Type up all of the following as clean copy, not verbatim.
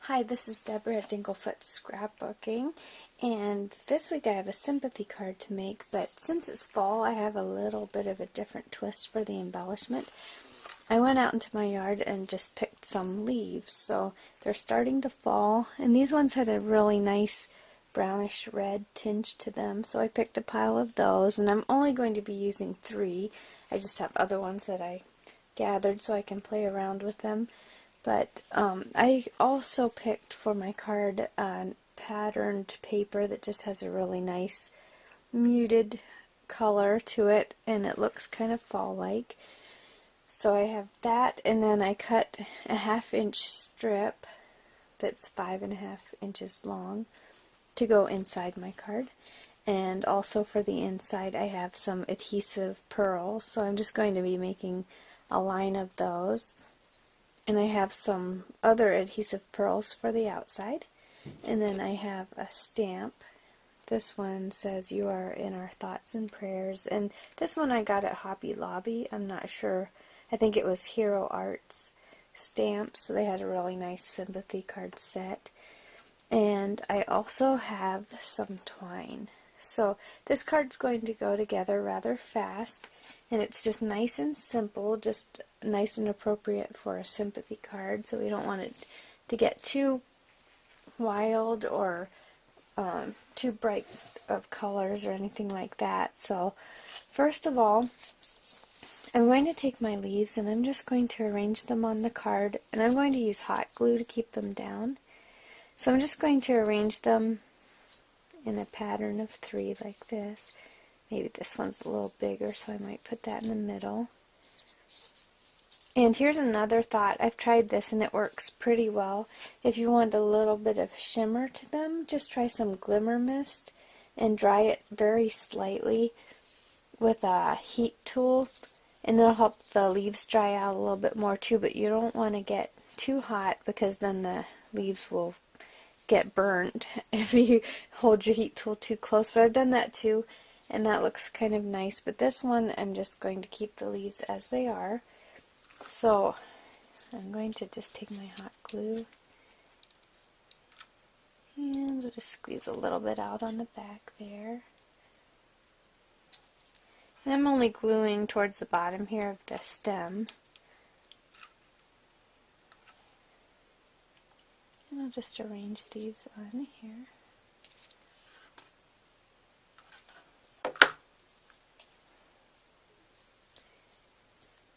Hi, this is Deborah at Dinklefoot Scrapbooking, and this week I have a sympathy card to make, but since it's fall I have a little bit of a different twist for the embellishment. I went out into my yard and just picked some leaves, so they're starting to fall, and these ones had a really nice brownish red tinge to them, so I picked a pile of those, and I'm only going to be using 3. I just have other ones that I gathered so I can play around with them. But I also picked for my card patterned paper that just has a really nice muted color to it, and it looks kind of fall-like. So I have that, and then I cut a 1/2-inch strip that's 5.5 inches long to go inside my card. And also for the inside I have some adhesive pearls, so I'm just going to be making a line of those. And I have some other adhesive pearls for the outside. And then I have a stamp. This one says, "You are in our thoughts and prayers." And this one I got at Hobby Lobby. I'm not sure. I think it was Hero Arts stamps. So they had a really nice sympathy card set. And I also have some twine. So this card's going to go together rather fast, and it's just nice and simple, just nice and appropriate for a sympathy card, so we don't want it to get too wild or too bright of colors or anything like that. So first of all, I'm going to take my leaves and I'm just going to arrange them on the card, and I'm going to use hot glue to keep them down. So I'm just going to arrange them in a pattern of 3 like this. Maybe this one's a little bigger, so I might put that in the middle. And here's another thought. I've tried this and it works pretty well. If you want a little bit of shimmer to them, just try some glimmer mist and dry it very slightly with a heat tool, and it'll help the leaves dry out a little bit more too, but you don't want to get too hot because then the leaves will get burnt if you hold your heat tool too close. But I've done that too, and that looks kind of nice. But this one I'm just going to keep the leaves as they are. So I'm going to just take my hot glue and we'll just squeeze a little bit out on the back there. And I'm only gluing towards the bottom here of the stem. And I'll just arrange these on here.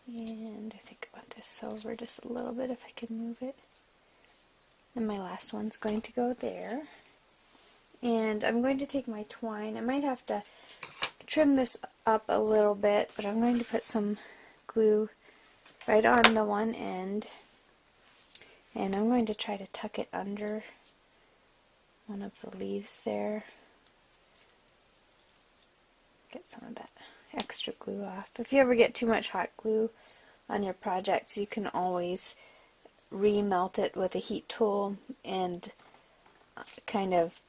And I think I want this over just a little bit if I can move it. And my last one's going to go there. And I'm going to take my twine. I might have to trim this up a little bit, but I'm going to put some glue right on the one end. And I'm going to try to tuck it under one of the leaves there. Get some of that extra glue off. If you ever get too much hot glue on your projects, you can always remelt it with a heat tool and kind of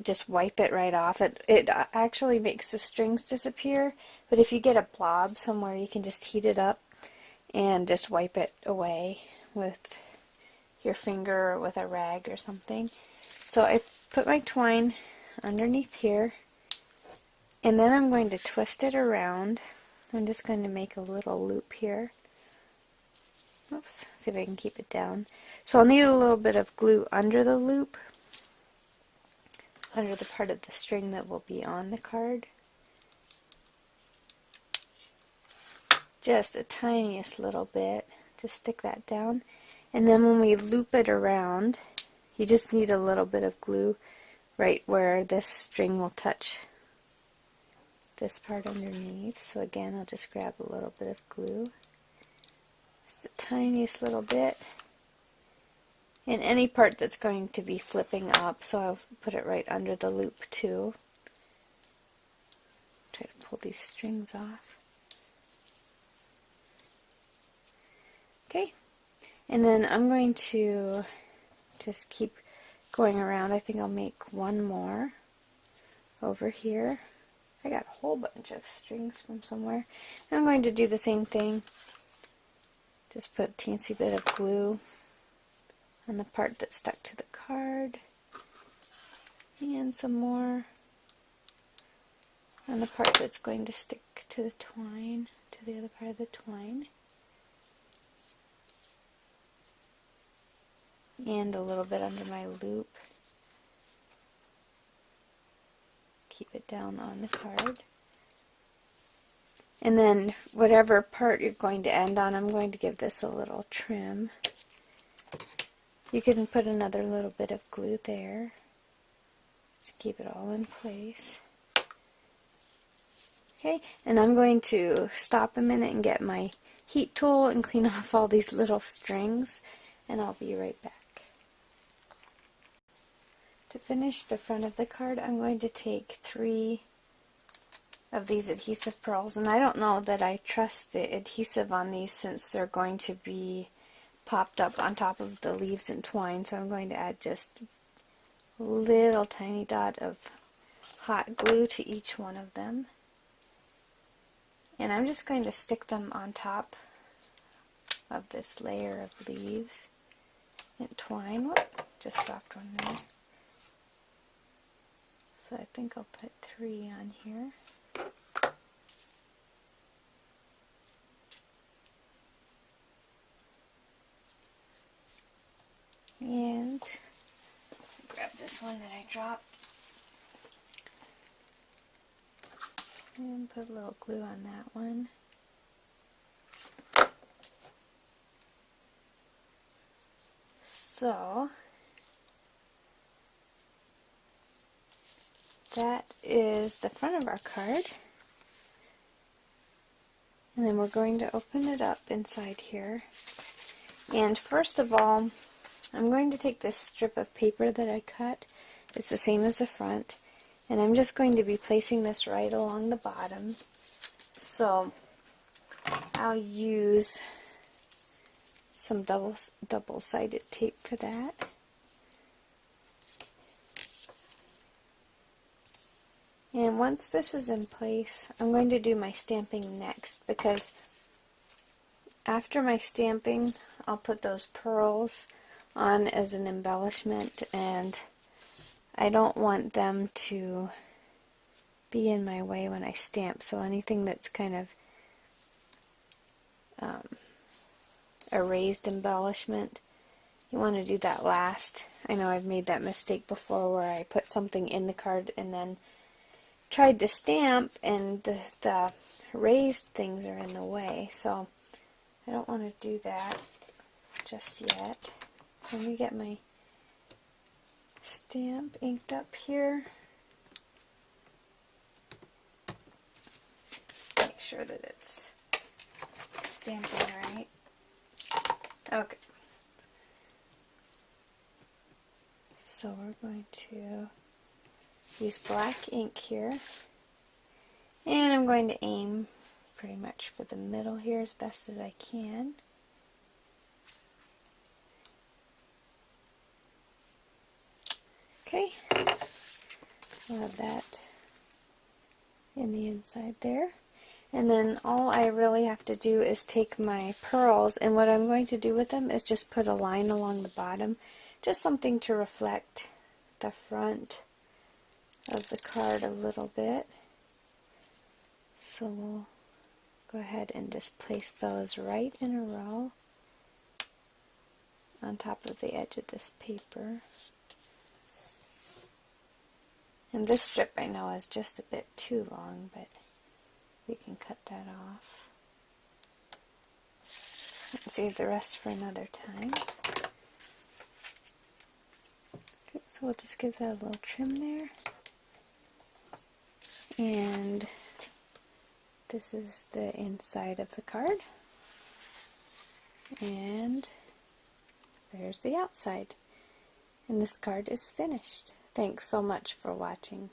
just wipe it right off. It actually makes the strings disappear, but if you get a blob somewhere, you can just heat it up and just wipe it away with your finger or with a rag or something. So I put my twine underneath here, and then I'm going to twist it around. I'm just going to make a little loop here. Oops, see if I can keep it down. So I'll need a little bit of glue under the loop, under the part of the string that will be on the card. Just the tiniest little bit. Just stick that down. And then when we loop it around, you just need a little bit of glue right where this string will touch this part underneath. So again, I'll just grab a little bit of glue. Just the tiniest little bit. And any part that's going to be flipping up, so I'll put it right under the loop too. Try to pull these strings off. Okay, and then I'm going to just keep going around. I think I'll make one more over here. I got a whole bunch of strings from somewhere. I'm going to do the same thing. Just put a teensy bit of glue on the part that stuck to the card, and some more on the part that's going to stick to the twine, to the other part of the twine, and a little bit under my loop. Keep it down on the card. And then whatever part you're going to end on, I'm going to give this a little trim. You can put another little bit of glue there to keep it all in place. Okay, and I'm going to stop a minute and get my heat tool and clean off all these little strings, and I'll be right back. To finish the front of the card, I'm going to take 3 of these adhesive pearls, and I don't know that I trust the adhesive on these since they're going to be popped up on top of the leaves and twine, so I'm going to add just a little tiny dot of hot glue to each one of them, and I'm just going to stick them on top of this layer of leaves and twine. Whoop, just dropped one there. So I think I'll put 3 on here. And grab this one that I dropped and put a little glue on that one. So that is the front of our card. And then we're going to open it up inside here. And first of all, I'm going to take this strip of paper that I cut. It's the same as the front. And I'm just going to be placing this right along the bottom. So I'll use some double-sided tape for that. And once this is in place, I'm going to do my stamping next, because after my stamping, I'll put those pearls on as an embellishment, and I don't want them to be in my way when I stamp, so anything that's kind of a raised embellishment, you want to do that last. I know I've made that mistake before where I put something in the card and then tried to stamp and the raised things are in the way, so I don't want to do that just yet. Let me get my stamp inked up here. Make sure that it's stamping right. Okay. So we're going to use black ink here, and I'm going to aim pretty much for the middle here as best as I can. Okay, we'll have that in the inside there. And then all I really have to do is take my pearls, and what I'm going to do with them is just put a line along the bottom, just something to reflect the front of the card a little bit. So we'll go ahead and just place those right in a row on top of the edge of this paper. And this strip I know is just a bit too long, but we can cut that off and save the rest for another time. Okay, so we'll just give that a little trim there. And this is the inside of the card. And there's the outside. And this card is finished. Thanks so much for watching.